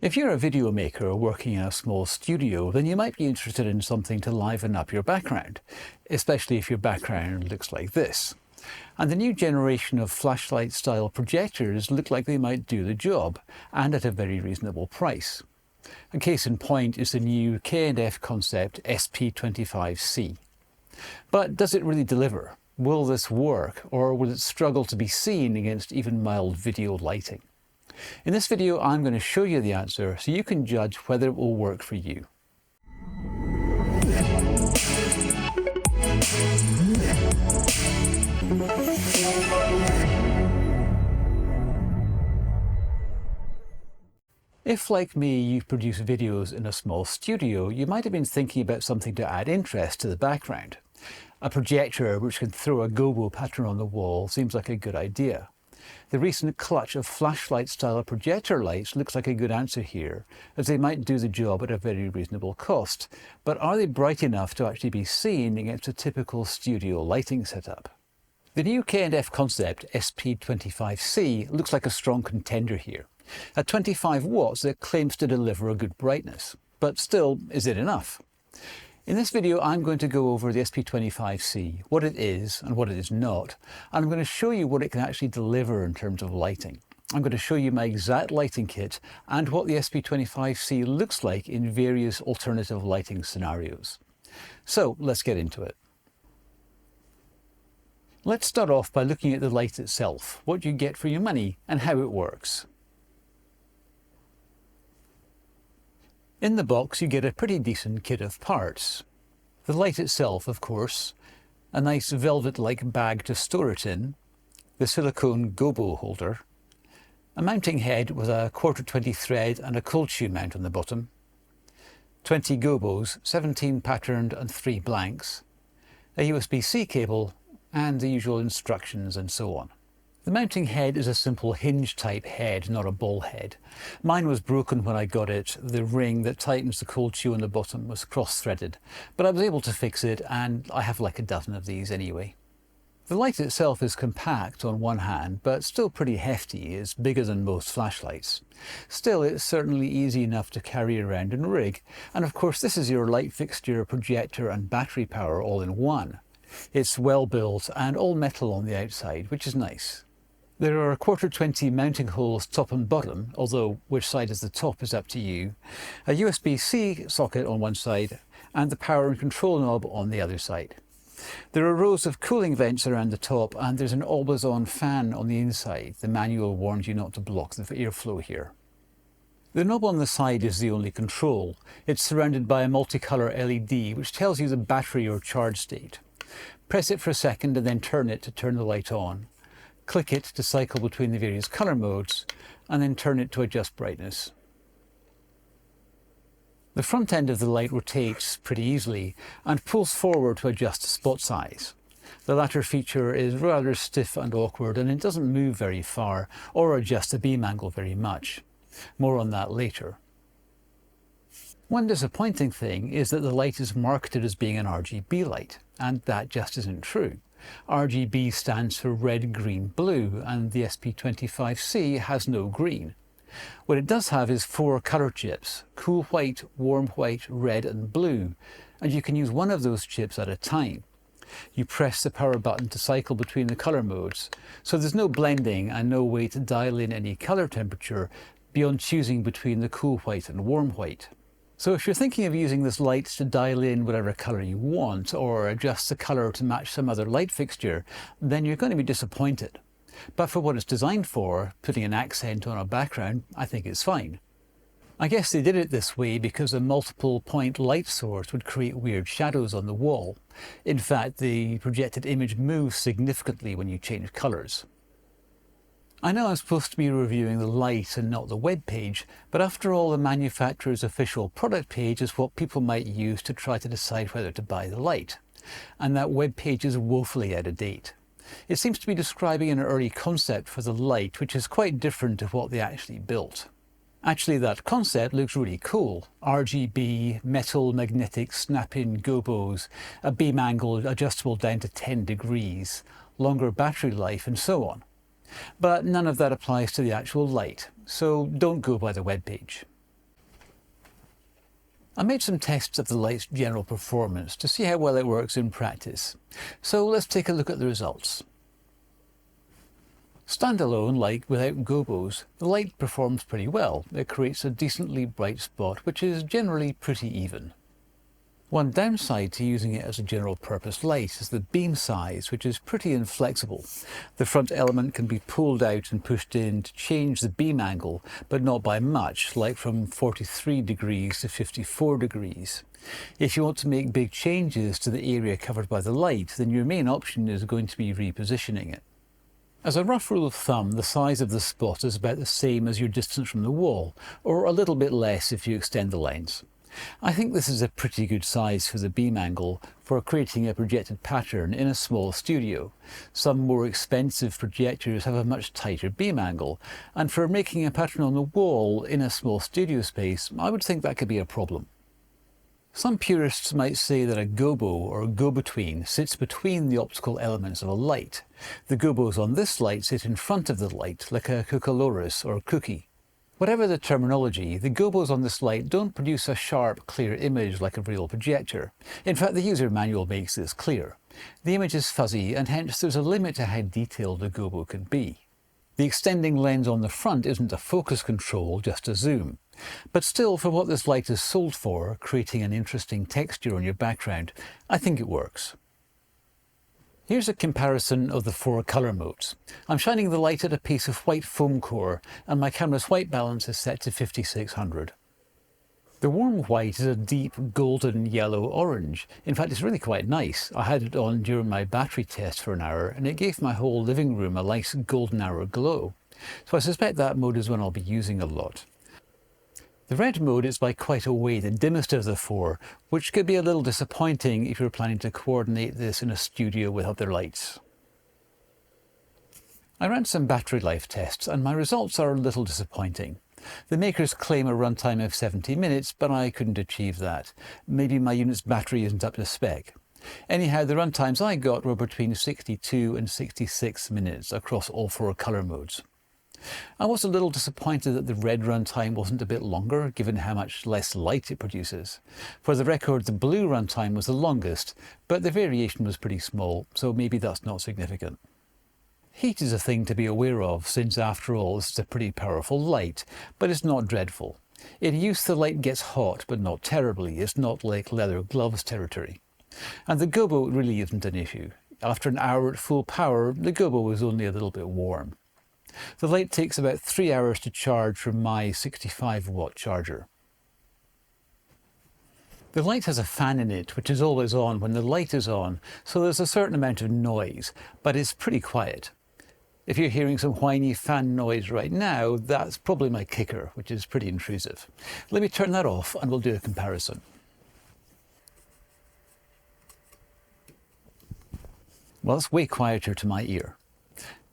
If you're a video maker working in a small studio, then you might be interested in something to liven up your background, especially if your background looks like this. And the new generation of flashlight-style projectors look like they might do the job, and at a very reasonable price. A case in point is the new K&F Concept SP25C. But does it really deliver? Will this work, or will it struggle to be seen against even mild video lighting? In this video, I'm going to show you the answer so you can judge whether it will work for you. If, like me, you produce videos in a small studio, you might have been thinking about something to add interest to the background. A projector which can throw a gobo pattern on the wall seems like a good idea. The recent clutch of flashlight-style projector lights looks like a good answer here, as they might do the job at a very reasonable cost. But are they bright enough to actually be seen against a typical studio lighting setup? The new K&F Concept SP25C looks like a strong contender here. At 25 watts, it claims to deliver a good brightness. But still, is it enough? In this video, I'm going to go over the SP25C, what it is and what it is not, and I'm going to show you what it can actually deliver in terms of lighting. I'm going to show you my exact lighting kit and what the SP25C looks like in various alternative lighting scenarios. So let's get into it. Let's start off by looking at the light itself, what you get for your money and how it works. In the box you get a pretty decent kit of parts. The light itself, of course, a nice velvet-like bag to store it in, the silicone gobo holder, a mounting head with a 1/4-20 thread and a cold shoe mount on the bottom, 20 gobos, 17 patterned and 3 blanks, a USB-C cable, and the usual instructions and so on. The mounting head is a simple hinge-type head, not a ball head. Mine was broken when I got it. The ring that tightens the cold shoe on the bottom was cross-threaded, but I was able to fix it, and I have like a dozen of these anyway. The light itself is compact on one hand, but still pretty hefty. It's bigger than most flashlights. Still, it's certainly easy enough to carry around and rig, and of course this is your light fixture, projector and battery power all in one. It's well built and all metal on the outside, which is nice. There are 1/4-20 mounting holes top and bottom, although which side is the top is up to you, a USB-C socket on one side, and the power and control knob on the other side. There are rows of cooling vents around the top, and there's an always-on fan on the inside. The manual warns you not to block the airflow here. The knob on the side is the only control. It's surrounded by a multicolour LED which tells you the battery or charge state. Press it for a second and then turn it to turn the light on. Click it to cycle between the various colour modes, and then turn it to adjust brightness. The front end of the light rotates pretty easily and pulls forward to adjust spot size. The latter feature is rather stiff and awkward, and it doesn't move very far or adjust the beam angle very much. More on that later. One disappointing thing is that the light is marketed as being an RGB light, and that just isn't true. RGB stands for red, green, blue, and the SP25C has no green. What it does have is 4 colour chips: cool white, warm white, red and blue, and you can use one of those chips at a time. You press the power button to cycle between the colour modes, so there's no blending and no way to dial in any colour temperature beyond choosing between the cool white and warm white. So if you're thinking of using this light to dial in whatever colour you want, or adjust the colour to match some other light fixture, then you're going to be disappointed. But for what it's designed for, putting an accent on a background, I think it's fine. I guess they did it this way because a multiple point light source would create weird shadows on the wall. In fact, the projected image moves significantly when you change colours. I know I'm supposed to be reviewing the light and not the web page, but after all, the manufacturer's official product page is what people might use to try to decide whether to buy the light. And that web page is woefully out of date. It seems to be describing an early concept for the light, which is quite different to what they actually built. Actually, that concept looks really cool. RGB, metal, magnetic, snap-in gobos, a beam angle adjustable down to 10 degrees, longer battery life and so on. But none of that applies to the actual light, so don't go by the web page. I made some tests of the light's general performance to see how well it works in practice. So let's take a look at the results. Standalone, like without gobos, the light performs pretty well. It creates a decently bright spot which is generally pretty even. One downside to using it as a general purpose light is the beam size, which is pretty inflexible. The front element can be pulled out and pushed in to change the beam angle, but not by much, like from 43 degrees to 54 degrees. If you want to make big changes to the area covered by the light, then your main option is going to be repositioning it. As a rough rule of thumb, the size of the spot is about the same as your distance from the wall, or a little bit less if you extend the lens. I think this is a pretty good size for the beam angle for creating a projected pattern in a small studio. Some more expensive projectors have a much tighter beam angle, and for making a pattern on the wall in a small studio space, I would think that could be a problem. Some purists might say that a gobo or go-between sits between the optical elements of a light. The gobos on this light sit in front of the light, like a cucaloris or cookie. Whatever the terminology, the gobos on this light don't produce a sharp, clear image like a real projector. In fact, the user manual makes this clear. The image is fuzzy, and hence there's a limit to how detailed a gobo can be. The extending lens on the front isn't a focus control, just a zoom. But still, for what this light is sold for, creating an interesting texture on your background, I think it works. Here's a comparison of the 4 colour modes. I'm shining the light at a piece of white foam core, and my camera's white balance is set to 5600. The warm white is a deep golden yellow orange. In fact, it's really quite nice. I had it on during my battery test for an hour, and it gave my whole living room a nice golden hour glow. So I suspect that mode is one I'll be using a lot. The red mode is by quite a way the dimmest of the 4, which could be a little disappointing if you're planning to coordinate this in a studio with other lights. I ran some battery life tests, and my results are a little disappointing. The makers claim a runtime of 70 minutes, but I couldn't achieve that. Maybe my unit's battery isn't up to spec. Anyhow, the runtimes I got were between 62 and 66 minutes across all 4 colour modes. I was a little disappointed that the red runtime wasn't a bit longer, given how much less light it produces. For the record, the blue runtime was the longest, but the variation was pretty small, so maybe that's not significant. Heat is a thing to be aware of, since after all this is a pretty powerful light, but it's not dreadful. In use the light gets hot, but not terribly. It's not like leather gloves territory. And the gobo really isn't an issue. After an hour at full power, the gobo is only a little bit warm. The light takes about 3 hours to charge from my 65-watt charger. The light has a fan in it, which is always on when the light is on, so there's a certain amount of noise, but it's pretty quiet. If you're hearing some whiny fan noise right now, that's probably my kicker, which is pretty intrusive. Let me turn that off and we'll do a comparison. Well, it's way quieter to my ear.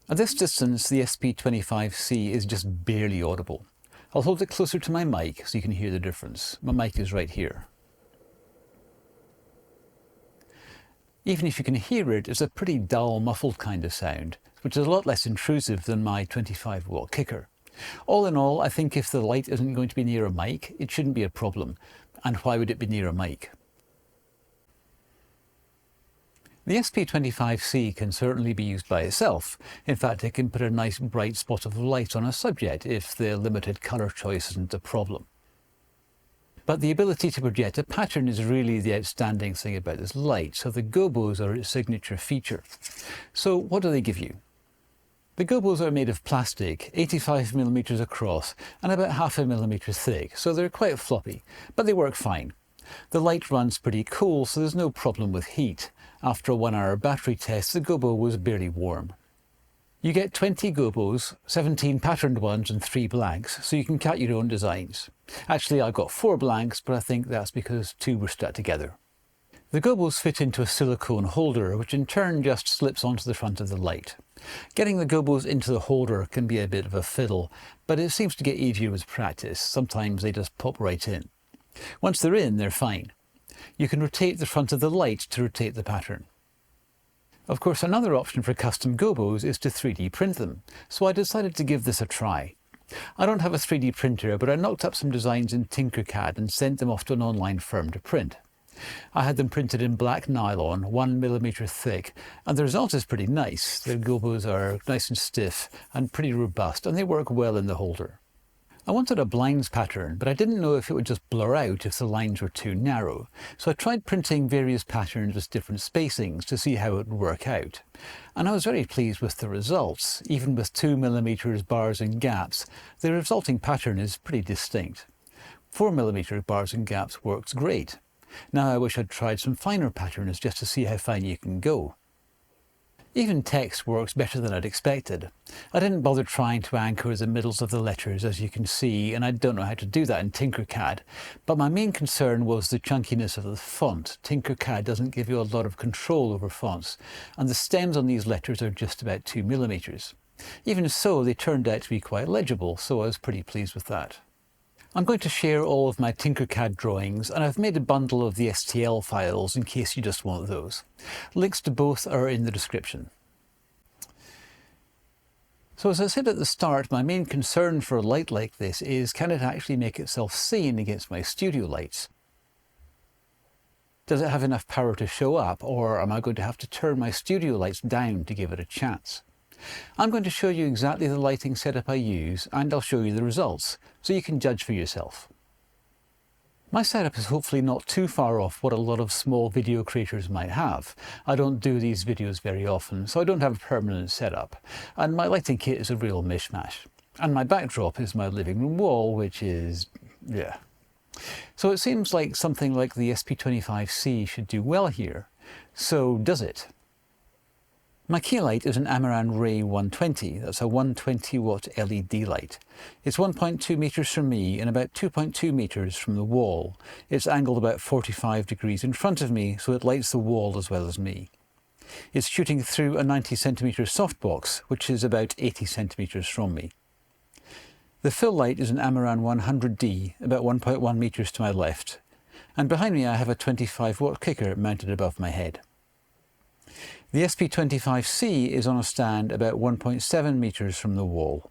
At this distance, the SP25C is just barely audible. I'll hold it closer to my mic so you can hear the difference. My mic is right here. Even if you can hear it, it's a pretty dull, muffled kind of sound, which is a lot less intrusive than my 25-watt kicker. All in all, I think if the light isn't going to be near a mic, it shouldn't be a problem. And why would it be near a mic? The SP25C can certainly be used by itself. In fact, it can put a nice bright spot of light on a subject if the limited colour choice isn't a problem. But the ability to project a pattern is really the outstanding thing about this light, so the gobos are its signature feature. So what do they give you? The gobos are made of plastic, 85mm across and about 0.5mm thick, so they're quite floppy, but they work fine. The light runs pretty cool, so there's no problem with heat. After a 1-hour battery test, the gobo was barely warm. You get 20 gobos, 17 patterned ones and 3 blanks, so you can cut your own designs. Actually, I got 4 blanks, but I think that's because 2 were stuck together. The gobos fit into a silicone holder, which in turn just slips onto the front of the light. Getting the gobos into the holder can be a bit of a fiddle, but it seems to get easier with practice. Sometimes they just pop right in. Once they're in, they're fine. You can rotate the front of the light to rotate the pattern. Of course, another option for custom gobos is to 3D print them, so I decided to give this a try. I don't have a 3D printer, but I knocked up some designs in Tinkercad and sent them off to an online firm to print. I had them printed in black nylon, 1mm thick, and the result is pretty nice. The gobos are nice and stiff and pretty robust, and they work well in the holder. I wanted a blinds pattern, but I didn't know if it would just blur out if the lines were too narrow, so I tried printing various patterns with different spacings to see how it would work out. And I was very pleased with the results. Even with 2mm bars and gaps, the resulting pattern is pretty distinct. 4mm bars and gaps works great. Now I wish I'd tried some finer patterns just to see how fine you can go. Even text works better than I'd expected. I didn't bother trying to anchor the middles of the letters, as you can see, and I don't know how to do that in Tinkercad. But my main concern was the chunkiness of the font. Tinkercad doesn't give you a lot of control over fonts, and the stems on these letters are just about 2mm. Even so, they turned out to be quite legible, so I was pretty pleased with that. I'm going to share all of my Tinkercad drawings, and I've made a bundle of the STL files in case you just want those. Links to both are in the description. So as I said at the start, my main concern for a light like this is, can it actually make itself seen against my studio lights? Does it have enough power to show up, or am I going to have to turn my studio lights down to give it a chance? I'm going to show you exactly the lighting setup I use, and I'll show you the results, so you can judge for yourself. My setup is hopefully not too far off what a lot of small video creators might have. I don't do these videos very often, so I don't have a permanent setup, and my lighting kit is a real mishmash. And my backdrop is my living room wall, which is, yeah. So it seems like something like the SP25C should do well here. So does it? My key light is an Amaran Ray 120, that's a 120 watt LED light. It's 1.2 meters from me and about 2.2 meters from the wall. It's angled about 45 degrees in front of me, so it lights the wall as well as me. It's shooting through a 90 centimeter softbox, which is about 80 centimeters from me. The fill light is an Amaran 100D, about 1.1 meters to my left, and behind me I have a 25 watt kicker mounted above my head. The SP25C is on a stand about 1.7 meters from the wall.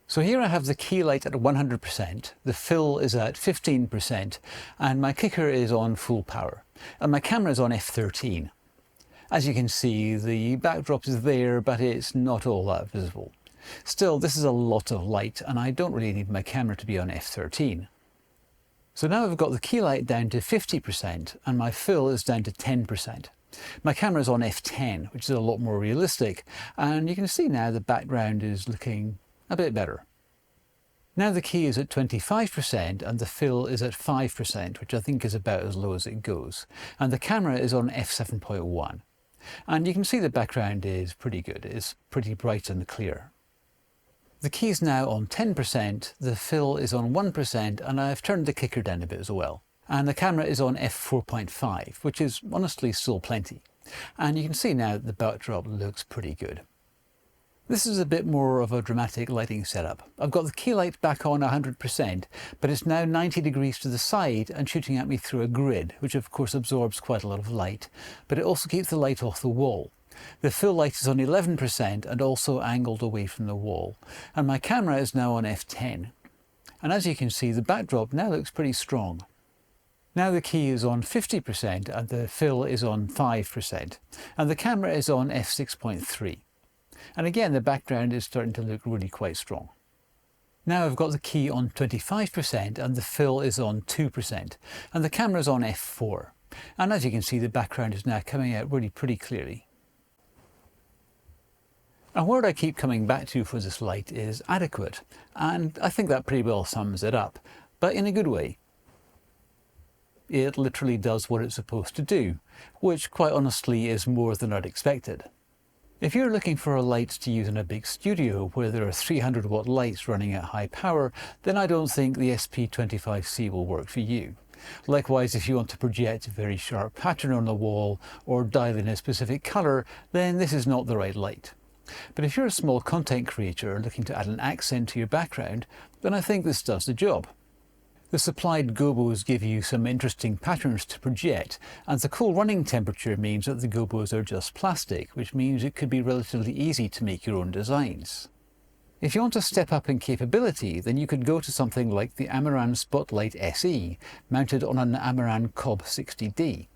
So here I have the key light at 100%, the fill is at 15%, and my kicker is on full power, and my camera is on f13. As you can see, the backdrop is there, but it's not all that visible. Still, this is a lot of light, and I don't really need my camera to be on f13. So now I've got the key light down to 50%, and my fill is down to 10%. My camera is on f10, which is a lot more realistic, and you can see now the background is looking a bit better. Now the key is at 25% and the fill is at 5%, which I think is about as low as it goes, and the camera is on f7.1. And you can see the background is pretty good, it's pretty bright and clear. The key is now on 10%, the fill is on 1%, and I've turned the kicker down a bit as well. And the camera is on f4.5, which is honestly still plenty. And you can see now that the backdrop looks pretty good. This is a bit more of a dramatic lighting setup. I've got the key light back on 100%, but it's now 90 degrees to the side and shooting at me through a grid, which of course absorbs quite a lot of light, but it also keeps the light off the wall. The fill light is on 11% and also angled away from the wall, and my camera is now on f10. And as you can see, the backdrop now looks pretty strong. Now the key is on 50% and the fill is on 5%, and the camera is on f6.3. And again, the background is starting to look really quite strong. Now I've got the key on 25% and the fill is on 2%, and the camera is on f4. And as you can see, the background is now coming out really pretty clearly. A word I keep coming back to for this light is adequate, and I think that pretty well sums it up, but in a good way. It literally does what it's supposed to do, which quite honestly is more than I'd expected. If you're looking for a light to use in a big studio where there are 300 watt lights running at high power, then I don't think the SP25C will work for you. Likewise, if you want to project a very sharp pattern on the wall or dial in a specific colour, then this is not the right light. But if you're a small content creator looking to add an accent to your background, then I think this does the job. The supplied gobos give you some interesting patterns to project, and the cool running temperature means that the gobos are just plastic, which means it could be relatively easy to make your own designs. If you want to step up in capability, then you could go to something like the Amaran Spotlight SE, mounted on an Amaran Cob 60D.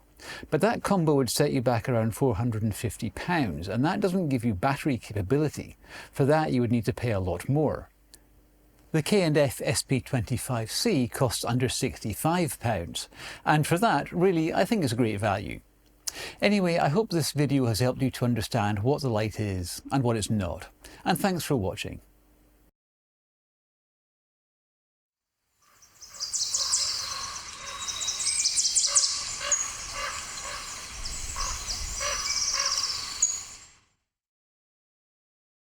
But that combo would set you back around £450, and that doesn't give you battery capability. For that you would need to pay a lot more. The K&F SP25C costs under £65, and for that, really, I think it's a great value. Anyway, I hope this video has helped you to understand what the light is and what it's not, and thanks for watching.